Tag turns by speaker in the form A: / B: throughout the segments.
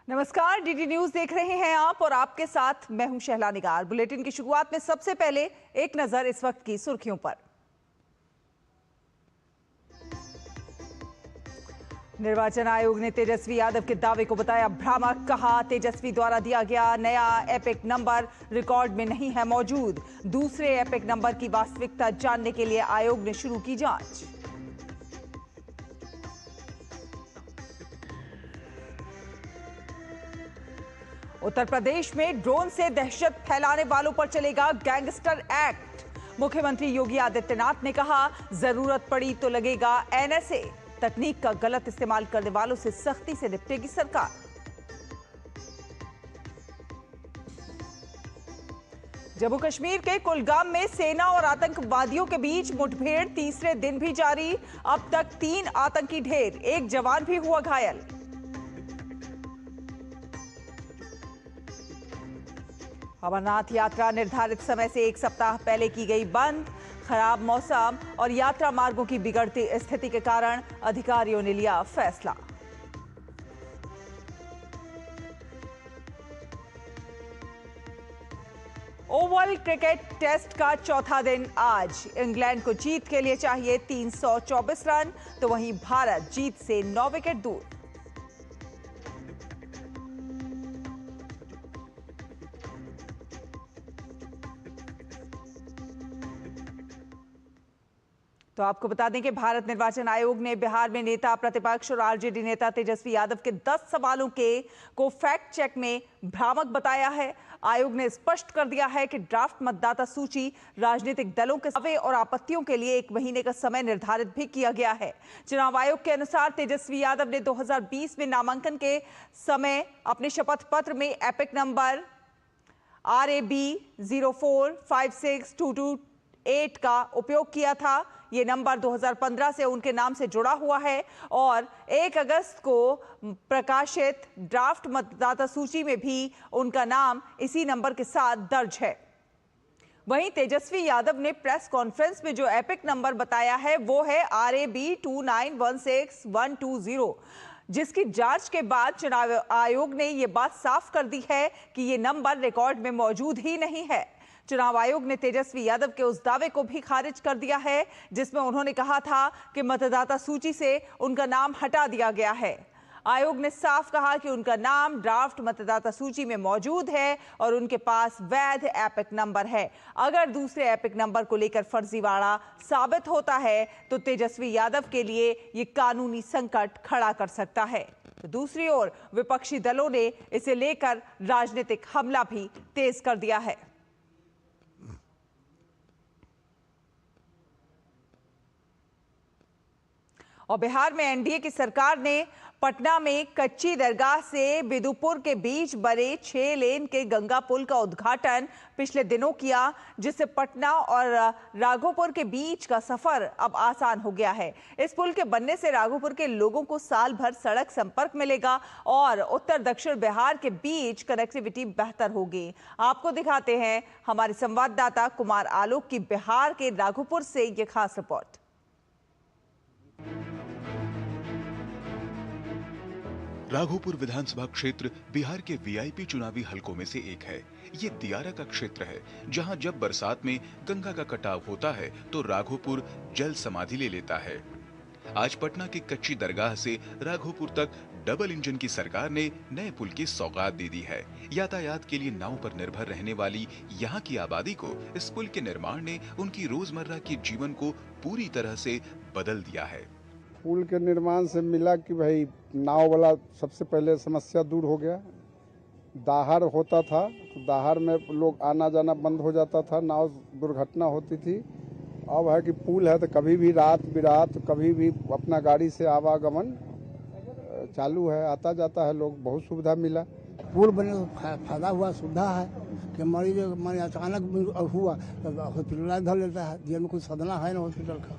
A: नमस्कार, DD news देख रहे हैं आप और आपके साथ मैं हूं शहला निगार। बुलेटिन की शुरुआत में सबसे पहले एक नजर इस वक्त की सुर्खियों पर। निर्वाचन आयोग ने तेजस्वी यादव के दावे को बताया भ्रामक। कहा, तेजस्वी द्वारा दिया गया नया एपिक नंबर रिकॉर्ड में नहीं है मौजूद। दूसरे एपिक नंबर की वास्तविकता जानने के लिए आयोग ने शुरू की जांच। उत्तर प्रदेश में ड्रोन से दहशत फैलाने वालों पर चलेगा गैंगस्टर एक्ट। मुख्यमंत्री योगी आदित्यनाथ ने कहा, जरूरत पड़ी तो लगेगा एनएसए। तकनीक का गलत इस्तेमाल करने वालों से सख्ती से निपटेगी सरकार। जम्मू कश्मीर के कुलगाम में सेना और आतंकवादियों के बीच मुठभेड़ तीसरे दिन भी जारी। अब तक 3 आतंकी ढेर, 1 जवान भी हुआ घायल। अमरनाथ यात्रा निर्धारित समय से 1 सप्ताह पहले की गई बंद। खराब मौसम और यात्रा मार्गों की बिगड़ती स्थिति के कारण अधिकारियों ने लिया फैसला। ओवल क्रिकेट टेस्ट का चौथा दिन आज। इंग्लैंड को जीत के लिए चाहिए 324 रन, तो वहीं भारत जीत से 9 विकेट दूर। तो आपको बता दें कि भारत निर्वाचन आयोग ने बिहार में नेता प्रतिपक्ष और आरजेडी नेता तेजस्वी यादव के 10 सवालों को फैक्ट चेक में भ्रामक बताया है। आयोग ने स्पष्ट कर दिया है कि ड्राफ्ट मतदाता सूची राजनीतिक दलों के दावे और आपत्तियों के लिए 1 महीने का समय निर्धारित भी किया गया है। चुनाव आयोग के अनुसार तेजस्वी यादव ने 2020 में नामांकन के समय अपने शपथ पत्र में एपिक नंबर RAB 045622 का उपयोग किया था। ये नंबर 2015 से उनके नाम से जुड़ा हुआ है और 1 अगस्त को प्रकाशित ड्राफ्ट मतदाता सूची में भी उनका नाम इसी नंबर के साथ दर्ज है। वहीं तेजस्वी यादव ने प्रेस कॉन्फ्रेंस में जो एपिक नंबर बताया है वो है RAB 2916120, जिसकी जांच के बाद चुनाव आयोग ने ये बात साफ कर दी है कि ये नंबर रिकॉर्ड में मौजूद ही नहीं है। चुनाव आयोग ने तेजस्वी यादव के उस दावे को भी खारिज कर दिया है जिसमें उन्होंने कहा था कि मतदाता सूची से उनका नाम हटा दिया गया है। आयोग ने साफ कहा कि उनका नाम ड्राफ्ट मतदाता सूची में मौजूद है और उनके पास वैध एपिक नंबर है। अगर दूसरे एपिक नंबर को लेकर फर्जीवाड़ा साबित होता है तो तेजस्वी यादव के लिए ये कानूनी संकट खड़ा कर सकता है। तो दूसरी ओर विपक्षी दलों ने इसे लेकर राजनीतिक हमला भी तेज कर दिया है। और बिहार में एनडीए की सरकार ने पटना में कच्ची दरगाह से बिदुपुर के बीच बने 6 लेन के गंगा पुल का उद्घाटन पिछले दिनों किया, जिससे पटना और राघोपुर के बीच का सफर अब आसान हो गया है। इस पुल के बनने से राघोपुर के लोगों को साल भर सड़क संपर्क मिलेगा और उत्तर दक्षिण बिहार के बीच कनेक्टिविटी बेहतर होगी। आपको दिखाते हैं हमारे संवाददाता कुमार आलोक की बिहार के राघोपुर से ये खास रिपोर्ट।
B: राघोपुर विधानसभा क्षेत्र बिहार के वीआईपी चुनावी हलकों में से एक है। ये दियारा का क्षेत्र है जहां जब बरसात में गंगा का कटाव होता है तो राघोपुर जल समाधि ले लेता है। आज पटना की कच्ची दरगाह से राघोपुर तक डबल इंजन की सरकार ने नए पुल की सौगात दे दी है। यातायात के लिए नाव पर निर्भर रहने वाली यहाँ की आबादी को इस पुल के निर्माण ने उनकी रोजमर्रा के जीवन को पूरी तरह से बदल दिया है।
C: पुल के निर्माण से मिला कि भाई नाव वाला सबसे पहले समस्या दूर हो गया। दाहर होता था तो दाहर में लोग आना जाना बंद हो जाता था, नाव दुर्घटना होती थी। अब है कि पुल है तो कभी भी रात बिरात कभी भी अपना गाड़ी से आवागमन चालू है, आता जाता है लोग, बहुत सुविधा मिला।
D: पुल बने तो फायदा हुआ, सुविधा है कि मरीज अचानक हुआ तो हॉस्पिटल धर लेता है, जेल में कुछ सदना है ना हॉस्पिटल का।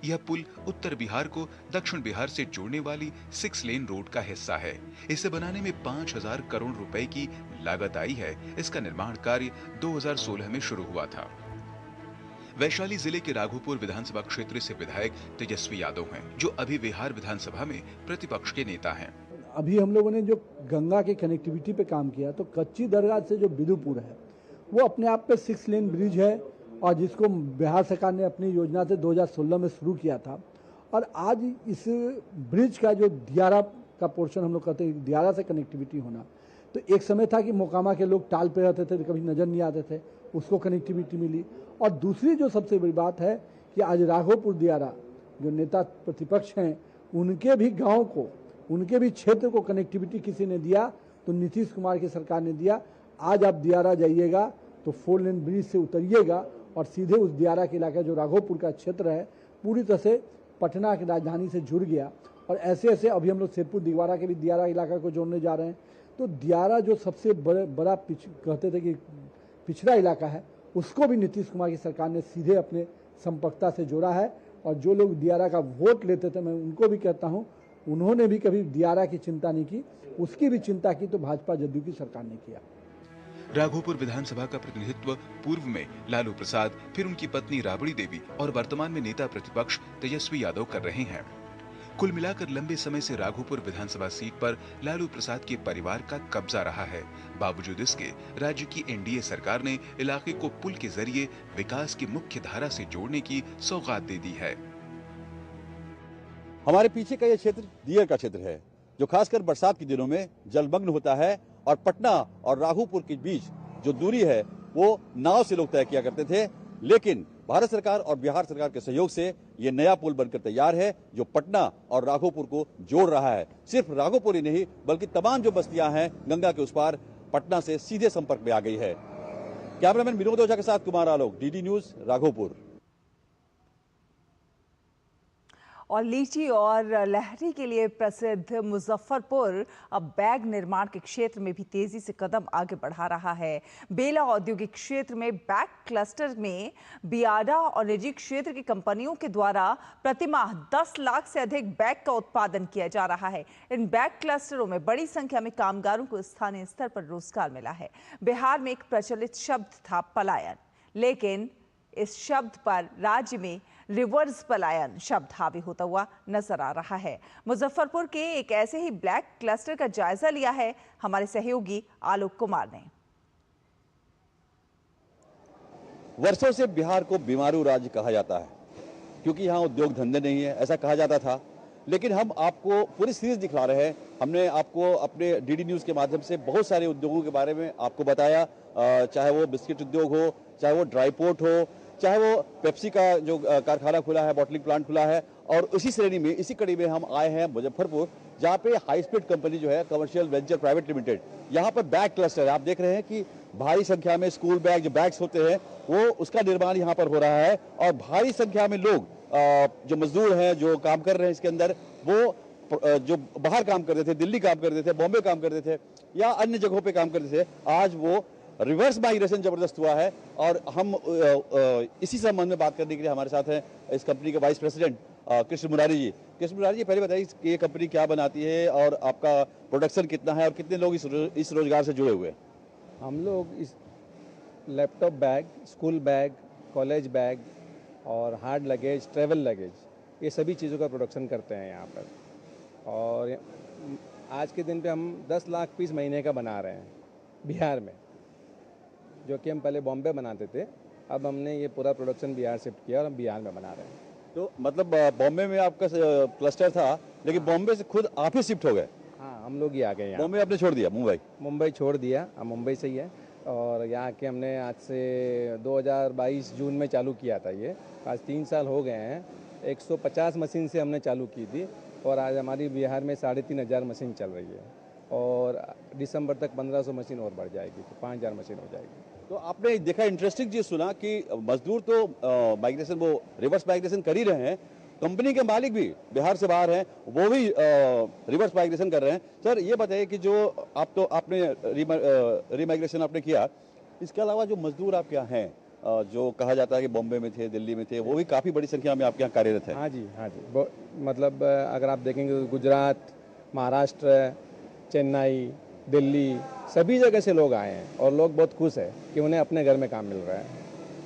B: यह पुल उत्तर बिहार को दक्षिण बिहार से जोड़ने वाली 6 लेन रोड का हिस्सा है। इसे बनाने में 5000 करोड़ रुपए की लागत आई है। इसका निर्माण कार्य 2016 में शुरू हुआ था। वैशाली जिले के राघोपुर विधानसभा क्षेत्र से विधायक तेजस्वी यादव हैं, जो अभी बिहार विधानसभा में प्रतिपक्ष के नेता हैं।
E: अभी हम लोगों ने जो गंगा के कनेक्टिविटी पे काम किया, तो कच्ची दरगाह से जो बिदुपुर है वो अपने आप पे 6 लेन ब्रिज है, और जिसको बिहार सरकार ने अपनी योजना से 2016 में शुरू किया था। और आज इस ब्रिज का जो दियारा का पोर्शन हम लोग कहते हैं, दियारा से कनेक्टिविटी होना, तो एक समय था कि मोकामा के लोग टाल पे रहते थे, कभी नजर नहीं आते थे, उसको कनेक्टिविटी मिली। और दूसरी जो सबसे बड़ी बात है कि आज राघोपुर दियारा जो नेता प्रतिपक्ष हैं, उनके भी गाँव को, उनके भी क्षेत्र को कनेक्टिविटी किसी ने दिया, तो नीतीश कुमार की सरकार ने दिया। आज आप दियारा जाइएगा तो 4 लेन ब्रिज से उतरिएगा और सीधे उस दियारा के इलाका जो राघोपुर का क्षेत्र है पूरी तरह से पटना की राजधानी से जुड़ गया। और ऐसे ऐसे अभी हम लोग सिरपुर दिवारा के भी दियारा इलाका को जोड़ने जा रहे हैं। तो दियारा जो सबसे बड़ा कहते थे कि पिछड़ा इलाका है, उसको भी नीतीश कुमार की सरकार ने सीधे अपने संपर्कता से जोड़ा है। और जो लोग दियारा का वोट लेते थे, मैं उनको भी कहता हूँ, उन्होंने भी कभी दियारा की चिंता नहीं की, उसकी भी चिंता की तो भाजपा जदयू की सरकार ने किया।
B: राघोपुर विधानसभा का प्रतिनिधित्व पूर्व में लालू प्रसाद, फिर उनकी पत्नी राबड़ी देवी और वर्तमान में नेता प्रतिपक्ष तेजस्वी यादव कर रहे हैं। कुल मिलाकर लंबे समय से राघोपुर विधानसभा सीट पर लालू प्रसाद के परिवार का कब्जा रहा है। बावजूद इसके राज्य की एनडीए सरकार ने इलाके को पुल के जरिए विकास की मुख्य धारा से जोड़ने की सौगात दे दी है।
F: हमारे पीछे का ये क्षेत्र दियर का क्षेत्र है, जो खासकर बरसात के दिनों में जलमग्न होता है। और पटना और राघोपुर के बीच जो दूरी है वो नाव से लोग तय किया करते थे, लेकिन भारत सरकार और बिहार सरकार के सहयोग से ये नया पुल बनकर तैयार है, जो पटना और राघोपुर को जोड़ रहा है। सिर्फ राघोपुर ही नहीं, बल्कि तमाम जो बस्तियां हैं गंगा के उस पार पटना से सीधे संपर्क में आ गई है। कैमरामैन विनोद ओझा के साथ कुमार आलोक, डीडी न्यूज, राघोपुर।
A: और लीची और लहरी के लिए प्रसिद्ध मुजफ्फरपुर अब बैग निर्माण के क्षेत्र में भी तेजी से कदम आगे बढ़ा रहा है। बेला औद्योगिक क्षेत्र में बैग क्लस्टर में बियाडा और निजी क्षेत्र की कंपनियों के द्वारा प्रतिमाह 10 लाख से अधिक बैग का उत्पादन किया जा रहा है। इन बैग क्लस्टरों में बड़ी संख्या में कामगारों को स्थानीय स्तर पर रोजगार मिला है। बिहार में एक प्रचलित शब्द था पलायन, लेकिन इस शब्द पर राज्य में रिवर्स पलायन शब्द हावी होता हुआ नजर आ रहा है। मुजफ्फरपुर के एक ऐसे ही ब्लैक क्लस्टर का जायजा लिया है हमारे सहयोगी आलोक कुमार ने।
F: वर्षों से बिहार को बीमारू राज्य कहा जाता है, क्योंकि यहाँ उद्योग धंधे नहीं है, ऐसा कहा जाता था। लेकिन हम आपको पूरी सीरीज दिखला रहे हैं। हमने आपको अपने डीडी न्यूज के माध्यम से बहुत सारे उद्योगों के बारे में आपको बताया, चाहे वो बिस्किट उद्योग हो, चाहे वो ड्राई पोर्ट हो, चाहे वो पेप्सी का जो कारखाना खुला है, बॉटलिंग प्लांट खुला है। और इसी श्रेणी में, इसी कड़ी में हम आए हैं मुजफ्फरपुर, जहाँ पे हाई स्पीड कंपनी जो है कमर्शियल वेंचर प्राइवेट लिमिटेड, यहाँ पर बैग क्लस्टर आप देख रहे हैं कि भारी संख्या में स्कूल बैग जो बैग्स होते हैं वो उसका निर्माण यहाँ पर हो रहा है। और भारी संख्या में लोग जो मजदूर हैं जो काम कर रहे हैं इसके अंदर, वो जो बाहर काम करते थे, दिल्ली काम करते थे, बॉम्बे काम करते थे या अन्य जगहों पे काम करते थे, आज वो रिवर्स माइग्रेशन जबरदस्त हुआ है। और हम इसी संबंध में बात करने के लिए हमारे साथ हैं इस कंपनी के वाइस प्रेसिडेंट कृष्ण मुरारी जी। कृष्ण मुरारी जी, पहले बताइए कि ये कंपनी क्या बनाती है और आपका प्रोडक्शन कितना है और कितने लोग इस रोजगार से जुड़े हुए हैं?
G: हम लोग इस laptop bag, school bag, college bag और हार्ड लगेज, ट्रैवल लगेज, ये सभी चीज़ों का प्रोडक्शन करते हैं यहाँ पर। और आज के दिन पे हम 10 लाख पीस महीने का बना रहे हैं बिहार में, जो कि हम पहले बॉम्बे बनाते थे। अब हमने ये पूरा प्रोडक्शन बिहार शिफ्ट किया और हम बिहार में बना रहे हैं।
F: तो मतलब बॉम्बे में आपका क्लस्टर था, लेकिन बॉम्बे से खुद आप ही शिफ्ट हो गए?
G: हाँ, हम लोग ही आ गए यहाँ।
F: बॉम्बे आपने छोड़ दिया? मुंबई
G: छोड़ दिया, हम मुंबई से ही है। और यहाँ के हमने आज से 2022 जून में चालू किया था ये, आज 3 साल हो गए हैं। 150 मशीन से हमने चालू की थी और आज हमारी बिहार में 3500 मशीन चल रही है और दिसंबर तक 1500 मशीन और बढ़ जाएगी, तो 5000 मशीन हो जाएगी।
F: तो आपने देखा, इंटरेस्टिंग चीज सुना कि मजदूर तो माइग्रेशन, वो रिवर्स माइग्रेशन कर ही रहे हैं, कंपनी के मालिक भी बिहार से बाहर हैं, वो भी रिवर्स माइग्रेशन कर रहे हैं। सर ये बताइए कि जो आपने रीमाइग्रेशन आपने किया, इसके अलावा जो मजदूर आपके यहाँ हैं, जो कहा जाता है कि बॉम्बे में थे, दिल्ली में थे, वो भी काफ़ी बड़ी संख्या में आपके यहाँ कार्यरत है?
G: हाँ जी, मतलब अगर आप देखेंगे गुजरात, महाराष्ट्र, चेन्नई, दिल्ली, सभी जगह से लोग आए हैं और लोग बहुत खुश हैं कि उन्हें अपने घर में काम मिल रहा है।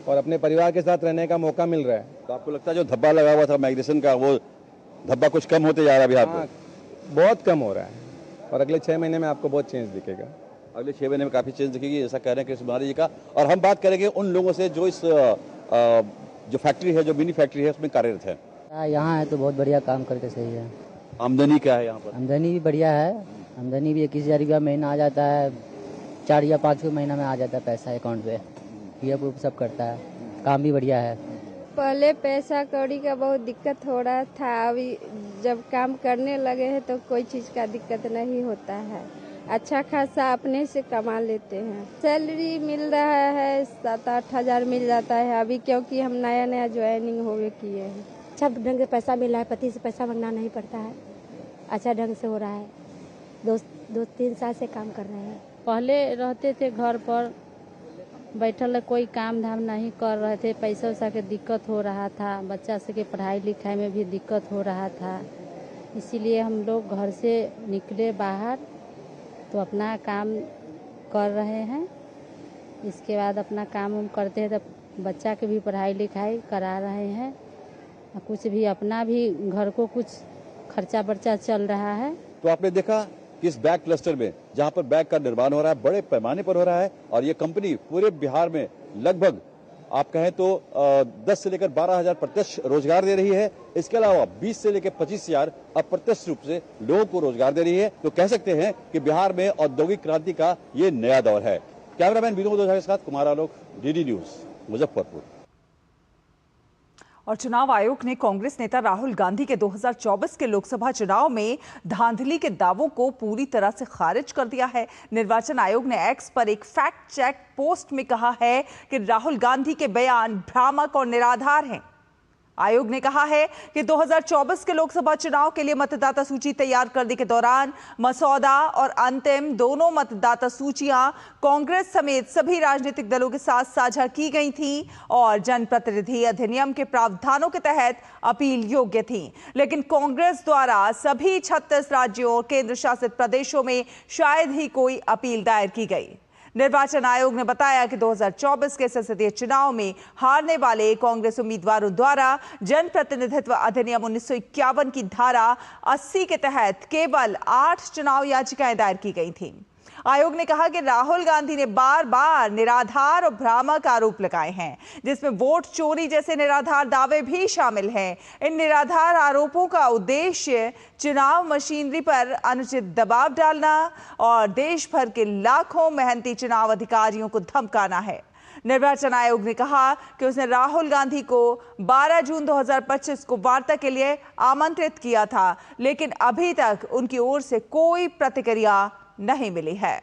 G: और अपने परिवार के साथ रहने का मौका मिल रहा है।
F: तो आपको लगता है जो धब्बा लगा हुआ था माइग्रेशन का, वो धब्बा कुछ कम होते जा रहा है बिहार में?
G: बहुत कम हो रहा है और अगले 6 महीने में आपको बहुत चेंज दिखेगा।
F: अगले 6 महीने में काफ़ी चेंज दिखेगी, ऐसा कह रहे हैं कृष्ण कुमारी जी का। और हम बात करेंगे उन लोगों से जो इस जो फैक्ट्री है, जो मिनी फैक्ट्री है, उसमें कार्यरत है।
H: यहाँ है तो बहुत बढ़िया काम करके सही है।
F: आमदनी क्या है यहाँ पर?
H: आमदनी भी बढ़िया है, आमदनी भी 21,000 रुपया महीना आ जाता है, 4 या 5 महीना में आ जाता है पैसा अकाउंट पे, ये सब करता है, काम भी बढ़िया है।
I: पहले पैसा कौड़ी का बहुत दिक्कत हो रहा था, अभी जब काम करने लगे हैं तो कोई चीज़ का दिक्कत नहीं होता है, अच्छा खासा अपने से कमा लेते हैं। सैलरी मिल रहा है 7-8 हज़ार मिल जाता है अभी, क्योंकि हम नया ज्वाइनिंग होवे किए हैं।
J: अच्छा ढंग से पैसा मिल रहा है, पति से पैसा मांगना नहीं पड़ता है, अच्छा ढंग से हो रहा है। 2-3 साल से काम कर रहे हैं।
K: पहले रहते थे घर पर बैठल, कोई काम धाम नहीं कर रहे थे, पैसा वैसा के दिक्कत हो रहा था, बच्चा से के पढ़ाई लिखाई में भी दिक्कत हो रहा था, इसीलिए हम लोग घर से निकले बाहर तो अपना काम कर रहे हैं। इसके बाद अपना काम करते हैं तो बच्चा के भी पढ़ाई लिखाई करा रहे हैं, कुछ भी अपना भी घर को कुछ खर्चा बर्चा चल रहा है।
F: तो आपने देखा कि इस बैग क्लस्टर में जहां पर बैग का निर्माण हो रहा है, बड़े पैमाने पर हो रहा है, और ये कंपनी पूरे बिहार में लगभग आप कहें तो 10 से लेकर 12,000 प्रत्यक्ष रोजगार दे रही है। इसके अलावा 20 से लेकर 25,000 अप्रत्यक्ष रूप से लोगों को रोजगार दे रही है। तो कह सकते हैं कि बिहार में औद्योगिक क्रांति का ये नया दौर है। कैमरामैन विनोद ओझा के साथ कुमार आलोक, डीडी न्यूज, मुजफ्फरपुर।
A: और चुनाव आयोग ने कांग्रेस नेता राहुल गांधी के 2024 के लोकसभा चुनाव में धांधली के दावों को पूरी तरह से खारिज कर दिया है। निर्वाचन आयोग ने एक्स पर एक फैक्ट चेक पोस्ट में कहा है कि राहुल गांधी के बयान भ्रामक और निराधार हैं। आयोग ने कहा है कि 2024 के लोकसभा चुनाव के लिए मतदाता सूची तैयार करने के दौरान मसौदा और अंतिम दोनों मतदाता सूचियां कांग्रेस समेत सभी राजनीतिक दलों के साथ साझा की गई थीं और जनप्रतिनिधि अधिनियम के प्रावधानों के तहत अपील योग्य थीं। लेकिन कांग्रेस द्वारा सभी 36 राज्यों और केंद्र शासित प्रदेशों में शायद ही कोई अपील दायर की गई। निर्वाचन आयोग ने बताया कि 2024 के संसदीय चुनाव में हारने वाले कांग्रेस उम्मीदवारों द्वारा जनप्रतिनिधित्व अधिनियम 1951 की धारा 80 के तहत केवल 8 चुनाव याचिकाएं दायर की गई थीं। आयोग ने कहा कि राहुल गांधी ने बार बार निराधार और भ्रामक आरोप लगाए हैं, जिसमें वोट चोरी जैसे निराधार दावे भी शामिल हैं। इन निराधार आरोपों का उद्देश्य चुनाव मशीनरी पर अनुचित दबाव डालना और देश भर के लाखों मेहनती चुनाव अधिकारियों को धमकाना है। निर्वाचन आयोग ने कहा कि उसने राहुल गांधी को 12 जून 2025 को वार्ता के लिए आमंत्रित किया था, लेकिन अभी तक उनकी ओर से कोई प्रतिक्रिया नहीं मिली है।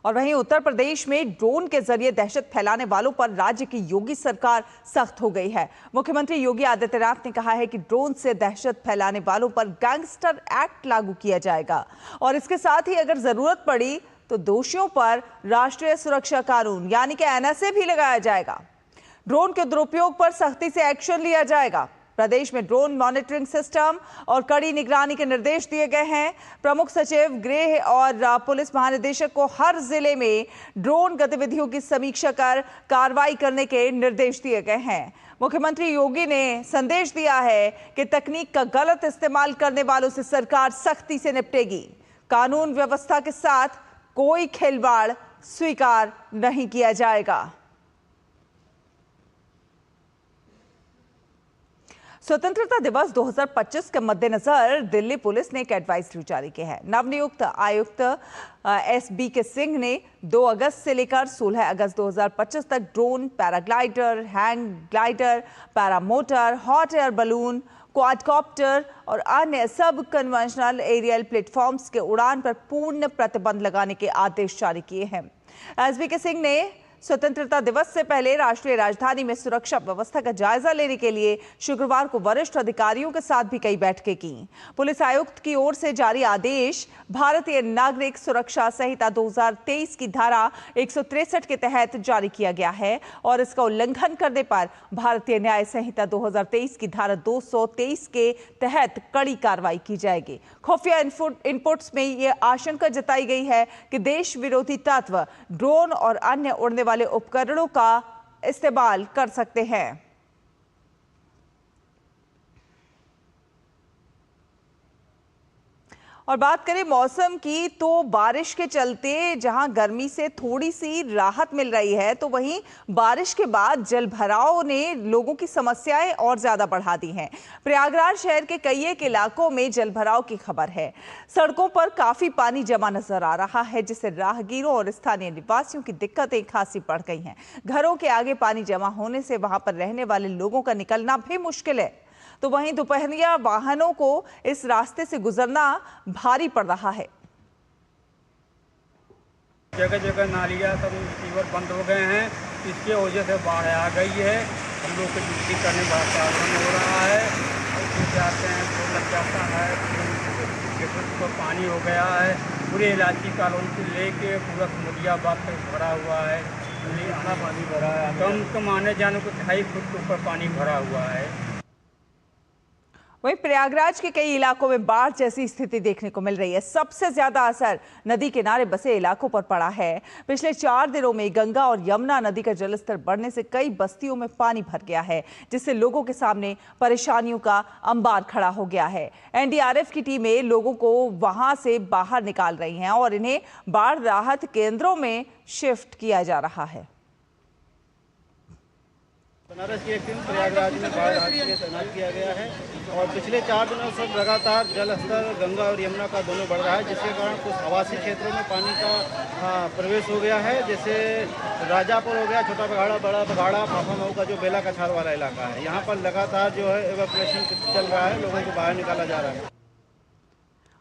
A: और वहीं उत्तर प्रदेश में ड्रोन के जरिए दहशत फैलाने वालों पर राज्य की योगी सरकार सख्त हो गई है। मुख्यमंत्री योगी आदित्यनाथ ने कहा है कि ड्रोन से दहशत फैलाने वालों पर गैंगस्टर एक्ट लागू किया जाएगा और इसके साथ ही अगर जरूरत पड़ी तो दोषियों पर राष्ट्रीय सुरक्षा कानून यानी कि एनएसए भी लगाया जाएगा। ड्रोन के दुरुपयोग पर सख्ती से एक्शन लिया जाएगा। प्रदेश में ड्रोन मॉनिटरिंग सिस्टम और कड़ी निगरानी के निर्देश दिए गए हैं। प्रमुख सचिव गृह और पुलिस महानिदेशक को हर जिले में ड्रोन गतिविधियों की समीक्षा कर कार्रवाई करने के निर्देश दिए गए हैं। मुख्यमंत्री योगी ने संदेश दिया है कि तकनीक का गलत इस्तेमाल करने वालों से सरकार सख्ती से निपटेगी। कानून व्यवस्था के साथ कोई खिलवाड़ स्वीकार नहीं किया जाएगा। स्वतंत्रता दिवस 2025 के मद्देनजर दिल्ली पुलिस ने एक एडवाइजरी जारी की है। नवनियुक्त आयुक्त SBK सिंह ने 2 अगस्त से लेकर 16 अगस्त 2025 तक drone, paraglider, hang glider, paramotor, hot air balloon, quadcopter और अन्य सब कन्वेंशनल एरियल प्लेटफॉर्म्स के उड़ान पर पूर्ण प्रतिबंध लगाने के आदेश जारी किए हैं। SBK सिंह ने स्वतंत्रता दिवस से पहले राष्ट्रीय राजधानी में सुरक्षा व्यवस्था का जायजा लेने के लिए शुक्रवार को वरिष्ठ अधिकारियों के साथ भी कई बैठकें की। पुलिस आयुक्त की ओर से जारी आदेश भारतीय नागरिक सुरक्षा संहिता 2023 की धारा 163 के तहत जारी किया गया है और इसका उल्लंघन करने पर भारतीय न्याय संहिता 2023 की धारा 223 के तहत कड़ी कार्रवाई की जाएगी। खुफिया इनपुट्स में यह आशंका जताई गई है कि देश विरोधी तत्व ड्रोन और अन्य उड़ने वाले उपकरणों का इस्तेमाल कर सकते हैं। और बात करें मौसम की, तो बारिश के चलते जहां गर्मी से थोड़ी सी राहत मिल रही है, तो वहीं बारिश के बाद जलभराव ने लोगों की समस्याएं और ज्यादा बढ़ा दी हैं। प्रयागराज शहर के कई एक इलाकों में जलभराव की खबर है। सड़कों पर काफी पानी जमा नजर आ रहा है, जिससे राहगीरों और स्थानीय निवासियों की दिक्कतें खासी बढ़ गई हैं। घरों के आगे पानी जमा होने से वहां पर रहने वाले लोगों का निकलना भी मुश्किल है। तो वहीं दोपहरिया वाहनों को इस रास्ते से गुजरना भारी पड़ रहा है।
L: जगह जगह नालियाँ सब रिसीवर बंद हो गए हैं, इसके वजह से बाढ़ आ गई है। हम लोग को ड्यूटी करने का प्रॉब्लम हो रहा है। जाते हैं तो लग जाता है, तो पानी हो गया है। पूरे इलाके कॉलोनी से लेके पूरा समुदियाबाद तक भरा हुआ है। आना पानी भरा है, कम आने जाने को 2.5 फुट के ऊपर पानी भरा हुआ है।
A: वहीं प्रयागराज के कई इलाकों में बाढ़ जैसी स्थिति देखने को मिल रही है। सबसे ज्यादा असर नदी किनारे बसे इलाकों पर पड़ा है। पिछले 4 दिनों में गंगा और यमुना नदी का जलस्तर बढ़ने से कई बस्तियों में पानी भर गया है, जिससे लोगों के सामने परेशानियों का अंबार खड़ा हो गया है। एनडीआरएफ की टीमें लोगों को वहां से बाहर निकाल रही हैं और इन्हें बाढ़ राहत केंद्रों में शिफ्ट किया जा रहा है।
M: बनारस की एक टीम प्रयागराज में बाढ़ राहत के लिए तैनात किया गया है और पिछले 4 दिनों से लगातार जल स्तर गंगा और यमुना का दोनों बढ़ रहा है, जिसके कारण कुछ आवासीय क्षेत्रों में पानी का प्रवेश हो गया है। जैसे राजापुर हो गया, छोटा बघाड़ा, बड़ा बघाड़ा, फाफा मऊ का जो बेला कछार वाला इलाका है, यहाँ पर लगातार जो है एवैक्यूएशन चल रहा है, लोगों को बाहर निकाला जा रहा है।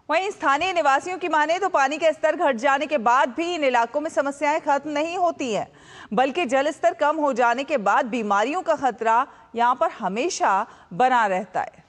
A: वहीं स्थानीय निवासियों की माने तो पानी का स्तर घट जाने के बाद भी इन इलाकों में समस्याएं खत्म नहीं होती हैं, बल्कि जल स्तर कम हो जाने के बाद बीमारियों का खतरा यहां पर हमेशा बना रहता है।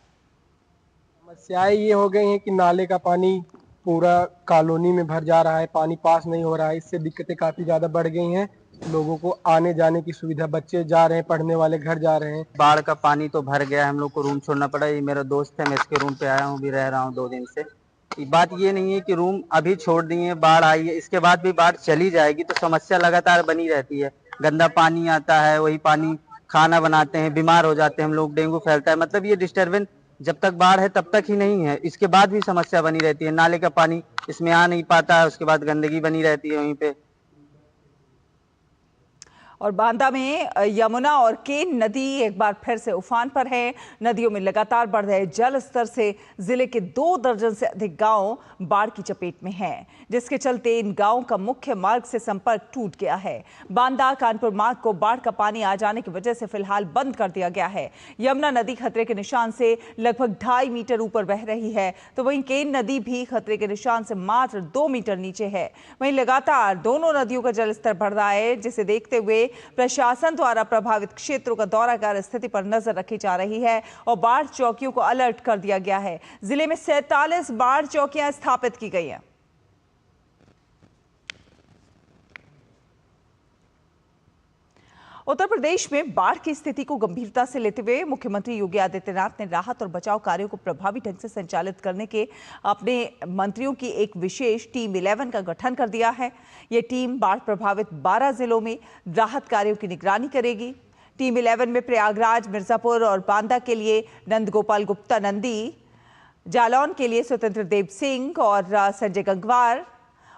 N: समस्याएं ये हो गई हैं कि नाले का पानी पूरा कॉलोनी में भर जा रहा है, पानी पास नहीं हो रहा है। इससे दिक्कतें काफी ज्यादा बढ़ गई हैं। लोगों को आने जाने की सुविधा, बच्चे जा रहे हैं, पढ़ने वाले घर जा रहे हैं।
O: बाढ़ का पानी तो भर गया, हम लोग को रूम छोड़ना पड़ा। ये मेरा दोस्त है, मैं इसके रूम पे आया हूँ, भी रह रहा हूँ 2 दिन से। बात ये नहीं है कि रूम अभी छोड़ दिए, बाढ़ आई है, इसके बाद भी बाढ़ चली जाएगी तो समस्या लगातार बनी रहती है। गंदा पानी आता है, वही पानी खाना बनाते हैं, बीमार हो जाते हैं हम लोग, डेंगू फैलता है। मतलब ये डिस्टर्बेंस जब तक बाढ़ है तब तक ही नहीं है, इसके बाद भी समस्या बनी रहती है। नाले का पानी इसमें आ नहीं पाता है, उसके बाद गंदगी बनी रहती है वहीं पे।
A: और बांदा में यमुना और केन नदी एक बार फिर से उफान पर है। नदियों में लगातार बढ़ रहे जल स्तर से जिले के 2 दर्जन से अधिक गांव बाढ़ की चपेट में हैं, जिसके चलते इन गांवों का मुख्य मार्ग से संपर्क टूट गया है। बांदा कानपुर मार्ग को बाढ़ का पानी आ जाने की वजह से फिलहाल बंद कर दिया गया है। यमुना नदी खतरे के निशान से लगभग 2.5 मीटर ऊपर बह रही है, तो वहीं केन नदी भी खतरे के निशान से मात्र 2 मीटर नीचे है। वहीं लगातार दोनों नदियों का जलस्तर बढ़ रहा है, जिसे देखते हुए प्रशासन द्वारा प्रभावित क्षेत्रों का दौरा कर स्थिति पर नजर रखी जा रही है और बाढ़ चौकियों को अलर्ट कर दिया गया है। जिले में 47 बाढ़ चौकियां स्थापित की गई हैं। उत्तर प्रदेश में बाढ़ की स्थिति को गंभीरता से लेते हुए मुख्यमंत्री योगी आदित्यनाथ ने राहत और बचाव कार्यों को प्रभावी ढंग से संचालित करने के अपने मंत्रियों की एक विशेष टीम 11 का गठन कर दिया है। ये टीम बाढ़ प्रभावित 12 जिलों में राहत कार्यों की निगरानी करेगी। टीम 11 में प्रयागराज, मिर्जापुर और बांदा के लिए नंदगोपाल गुप्ता नंदी, जालौन के लिए स्वतंत्र देव सिंह और संजय गंगवार,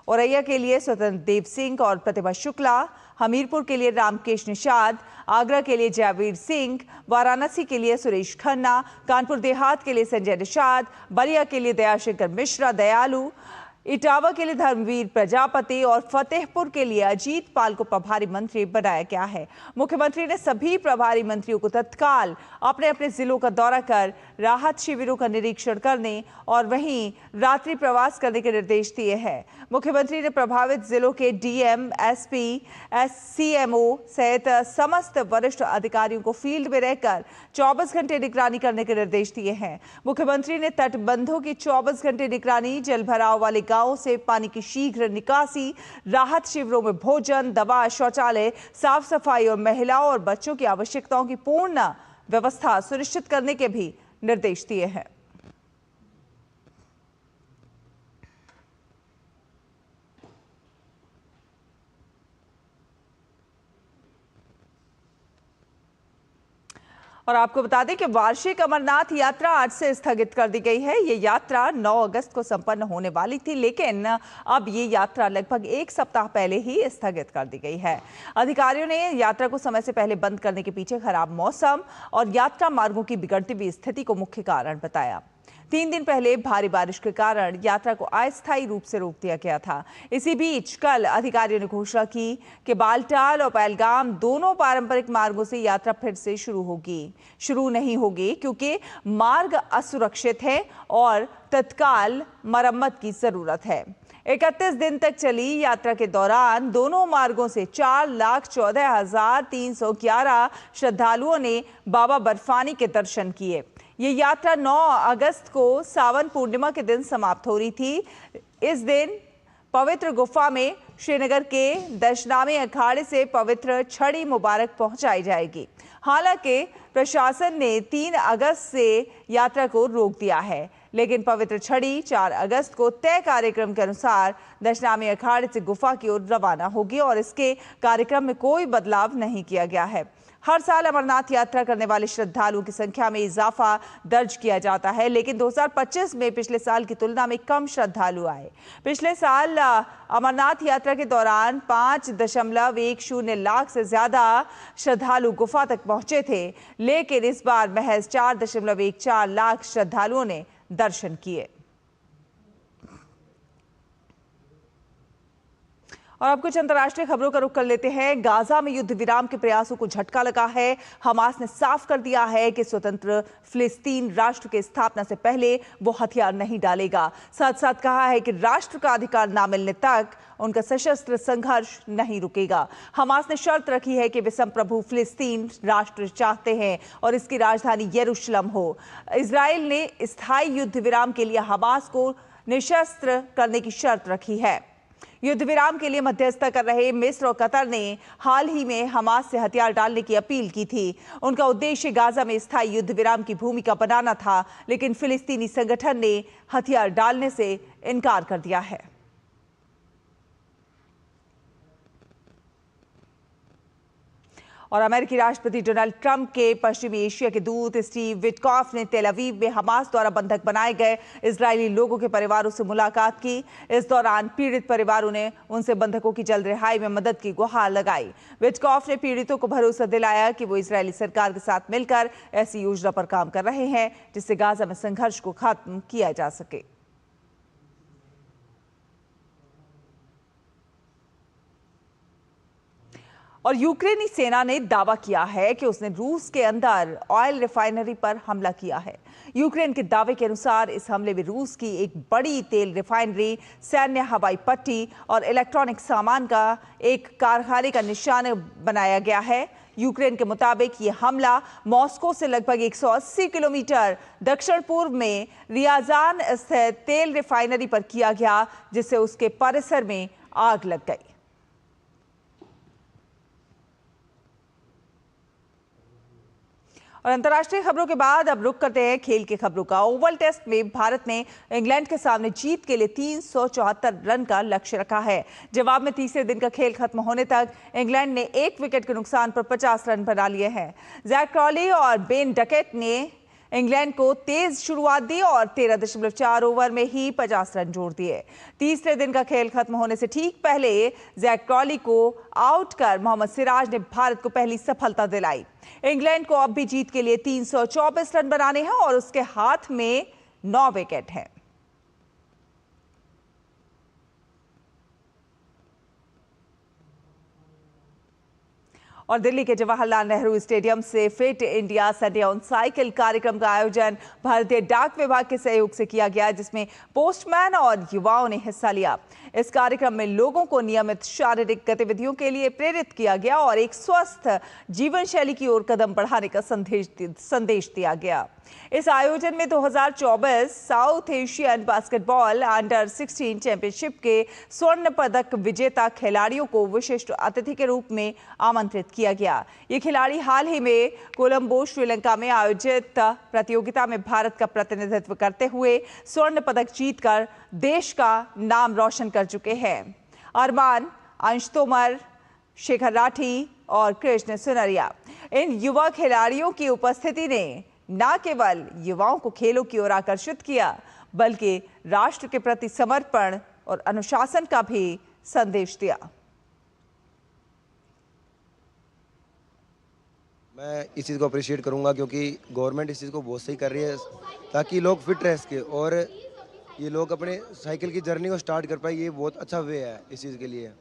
A: औरैया के लिए स्वतंत्र देव सिंह और प्रतिभा शुक्ला, हमीरपुर के लिए रामकेश निषाद, आगरा के लिए जयवीर सिंह, वाराणसी के लिए सुरेश खन्ना, कानपुर देहात के लिए संजय निषाद, बलिया के लिए दयाशंकर मिश्रा दयालु, इटावा के लिए धर्मवीर प्रजापति और फतेहपुर के लिए अजीत पाल को प्रभारी मंत्री बनाया गया है। मुख्यमंत्री ने सभी प्रभारी मंत्रियों को तत्काल अपने अपने जिलों का दौरा कर राहत शिविरों का निरीक्षण करने और वहीं रात्रि प्रवास करने के निर्देश दिए हैं। मुख्यमंत्री ने प्रभावित जिलों के डीएम, एसपी, सीएमओ सहित समस्त वरिष्ठ अधिकारियों को फील्ड में रहकर 24 घंटे निगरानी करने के निर्देश दिए हैं। मुख्यमंत्री ने तटबंधों की 24 घंटे निगरानी, जल भराव वाले गांवों से पानी की शीघ्र निकासी, राहत शिविरों में भोजन, दवा, शौचालय, साफ सफाई और महिलाओं और बच्चों की आवश्यकताओं की पूर्ण व्यवस्था सुनिश्चित करने के भी निर्देश दिए हैं। और आपको बता दें कि वार्षिक अमरनाथ यात्रा आज से स्थगित कर दी गई है। ये यात्रा 9 अगस्त को संपन्न होने वाली थी, लेकिन अब ये यात्रा लगभग 1 सप्ताह पहले ही स्थगित कर दी गई है। अधिकारियों ने यात्रा को समय से पहले बंद करने के पीछे खराब मौसम और यात्रा मार्गों की बिगड़ती हुई स्थिति को मुख्य कारण बताया। 3 दिन पहले भारी बारिश के कारण यात्रा को अस्थायी रूप से रोक दिया गया था। इसी बीच कल अधिकारियों ने घोषणा की कि बालटाल और पहलगाम दोनों पारंपरिक मार्गों से यात्रा फिर से शुरू नहीं होगी, क्योंकि मार्ग असुरक्षित है और तत्काल मरम्मत की जरूरत है। 31 दिन तक चली यात्रा के दौरान दोनों मार्गों से 4,14,311 श्रद्धालुओं ने बाबा बर्फानी के दर्शन किए। ये यात्रा 9 अगस्त को सावन पूर्णिमा के दिन समाप्त हो रही थी। इस दिन पवित्र गुफा में श्रीनगर के दशनामी अखाड़े से पवित्र छड़ी मुबारक पहुंचाई जाएगी। हालांकि प्रशासन ने 3 अगस्त से यात्रा को रोक दिया है, लेकिन पवित्र छड़ी 4 अगस्त को तय कार्यक्रम के अनुसार दशनामी अखाड़े से गुफा की ओर रवाना होगी और इसके कार्यक्रम में कोई बदलाव नहीं किया गया है। हर साल अमरनाथ यात्रा करने वाले श्रद्धालुओं की संख्या में इजाफा दर्ज किया जाता है, लेकिन 2025 में पिछले साल की तुलना में कम श्रद्धालु आए। पिछले साल अमरनाथ यात्रा के दौरान 5.10 लाख से ज्यादा श्रद्धालु गुफा तक पहुंचे थे, लेकिन इस बार महज 4.14 लाख श्रद्धालुओं ने दर्शन किए। और अब कुछ अंतर्राष्ट्रीय खबरों का रुख कर लेते हैं। गाजा में युद्ध विराम के प्रयासों को झटका लगा है। हमास ने साफ कर दिया है कि स्वतंत्र फिलिस्तीन राष्ट्र के स्थापना से पहले वो हथियार नहीं डालेगा। साथ साथ कहा है कि राष्ट्र का अधिकार न मिलने तक उनका सशस्त्र संघर्ष नहीं रुकेगा। हमास ने शर्त रखी है कि वे संप्रभु फिलिस्तीन राष्ट्र चाहते हैं और इसकी राजधानी यरूशलेम हो। इजराइल ने स्थायी युद्ध विराम के लिए हमास को निशस्त्र करने की शर्त रखी है। युद्ध विराम के लिए मध्यस्थता कर रहे मिस्र और कतर ने हाल ही में हमास से हथियार डालने की अपील की थी। उनका उद्देश्य गाजा में स्थायी युद्ध विराम की भूमिका बनाना था, लेकिन फिलिस्तीनी संगठन ने हथियार डालने से इनकार कर दिया है। और अमेरिकी राष्ट्रपति डोनाल्ड ट्रंप के पश्चिमी एशिया के दूत स्टीव विटकॉफ ने तेल अवीव में हमास द्वारा बंधक बनाए गए इजरायली लोगों के परिवारों से मुलाकात की। इस दौरान पीड़ित परिवारों ने उनसे बंधकों की जल्द रिहाई में मदद की गुहार लगाई। विटकॉफ ने पीड़ितों को भरोसा दिलाया कि वो इजरायली सरकार के साथ मिलकर ऐसी योजना पर काम कर रहे हैं जिससे गाजा में संघर्ष को खत्म किया जा सके। और यूक्रेनी सेना ने दावा किया है कि उसने रूस के अंदर ऑयल रिफाइनरी पर हमला किया है। यूक्रेन के दावे के अनुसार इस हमले में रूस की एक बड़ी तेल रिफाइनरी, सैन्य हवाई पट्टी और इलेक्ट्रॉनिक सामान का एक कारखाने का निशाना बनाया गया है। यूक्रेन के मुताबिक ये हमला मॉस्को से लगभग 180 किलोमीटर दक्षिण पूर्व में रियाजान स्थित तेल रिफाइनरी पर किया गया, जिससे उसके परिसर में आग लग गई। और अंतर्राष्ट्रीय खबरों के बाद अब रुक करते हैं खेल की खबरों का। ओवल टेस्ट में भारत ने इंग्लैंड के सामने जीत के लिए 374 रन का लक्ष्य रखा है। जवाब में तीसरे दिन का खेल खत्म होने तक इंग्लैंड ने 1 विकेट के नुकसान पर 50 रन बना लिए हैं। जैक क्रॉली और बेन डकेट ने इंग्लैंड को तेज शुरुआत दी और 13.4 ओवर में ही 50 रन जोड़ दिए। तीसरे दिन का खेल खत्म होने से ठीक पहले जैक क्रॉली को आउट कर मोहम्मद सिराज ने भारत को पहली सफलता दिलाई। इंग्लैंड को अब भी जीत के लिए 324 रन बनाने हैं और उसके हाथ में 9 विकेट हैं। और दिल्ली के जवाहरलाल नेहरू स्टेडियम से fit India Sunday on cycle कार्यक्रम का आयोजन भारतीय डाक विभाग के सहयोग से किया गया, जिसमें पोस्टमैन और युवाओं ने हिस्सा लिया। इस कार्यक्रम में लोगों को नियमित शारीरिक गतिविधियों के लिए प्रेरित किया गया और एक स्वस्थ जीवन शैली की ओर कदम बढ़ाने का संदेश दिया गया। इस आयोजन में 2024 south Asian basketball under 16 championship के स्वर्ण पदक विजेता खिलाड़ियों को विशिष्ट अतिथि के रूप में आमंत्रित किया गया। ये खिलाड़ी हाल ही में कोलंबो, श्रीलंका में आयोजित प्रतियोगिता में भारत का प्रतिनिधित्व करते हुए स्वर्ण पदक जीतकर देश का नाम रोशन कर चुके हैं। अरमान, अंश तोमर, शेखर राठी और कृष्ण सुनरिया, इन युवा खिलाड़ियों की उपस्थिति ने न केवल युवाओं को खेलों की ओर आकर्षित किया, बल्कि राष्ट्र के प्रति समर्पण और अनुशासन का भी संदेश दिया।
P: मैं इस चीज़ को अप्रिशिएट करूंगा क्योंकि गवर्नमेंट इस चीज़ को बहुत सही कर रही है ताकि लोग फिट रह सके और ये लोग अपने साइकिल की जर्नी को स्टार्ट कर पाए। ये बहुत अच्छा वे है इस चीज़ के लिए।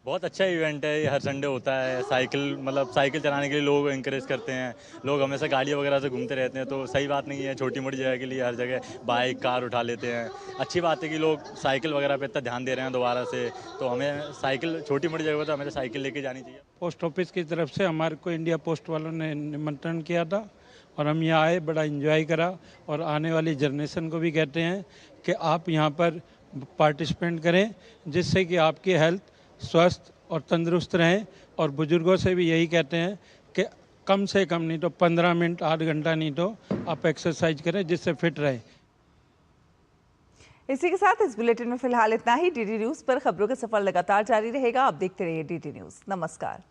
Q: बहुत अच्छा इवेंट है, ये हर संडे होता है। साइकिल चलाने के लिए लोग इंकरेज करते हैं। लोग हमेशा गाड़ियाँ वगैरह से घूमते रहते हैं, तो सही बात नहीं है। छोटी मोटी जगह के लिए हर जगह बाइक, कार उठा लेते हैं। अच्छी बात है कि लोग साइकिल वगैरह पे इतना ध्यान दे रहे हैं दोबारा से, तो हमें साइकिल छोटी मोटी जगह पर तो हमें साइकिल लेके जानी चाहिए।
L: पोस्ट ऑफिस की तरफ से हमारे को इंडिया पोस्ट वालों ने निमंत्रण किया था और हम यहाँ आए, बड़ा एंजॉय करा। और आने वाली जनरेशन को भी कहते हैं कि आप यहाँ पर पार्टिसिपेट करें, जिससे कि आपकी हेल्थ स्वस्थ और तंदुरुस्त रहें। और बुजुर्गों से भी यही कहते हैं कि कम से कम नहीं तो 15 मिनट, आध घंटा नहीं तो आप एक्सरसाइज करें, जिससे फिट रहे।
A: इसी के साथ इस बुलेटिन में फिलहाल इतना ही। डीडी न्यूज पर खबरों का सफर लगातार जारी रहेगा। आप देखते रहिए डीडी न्यूज। नमस्कार।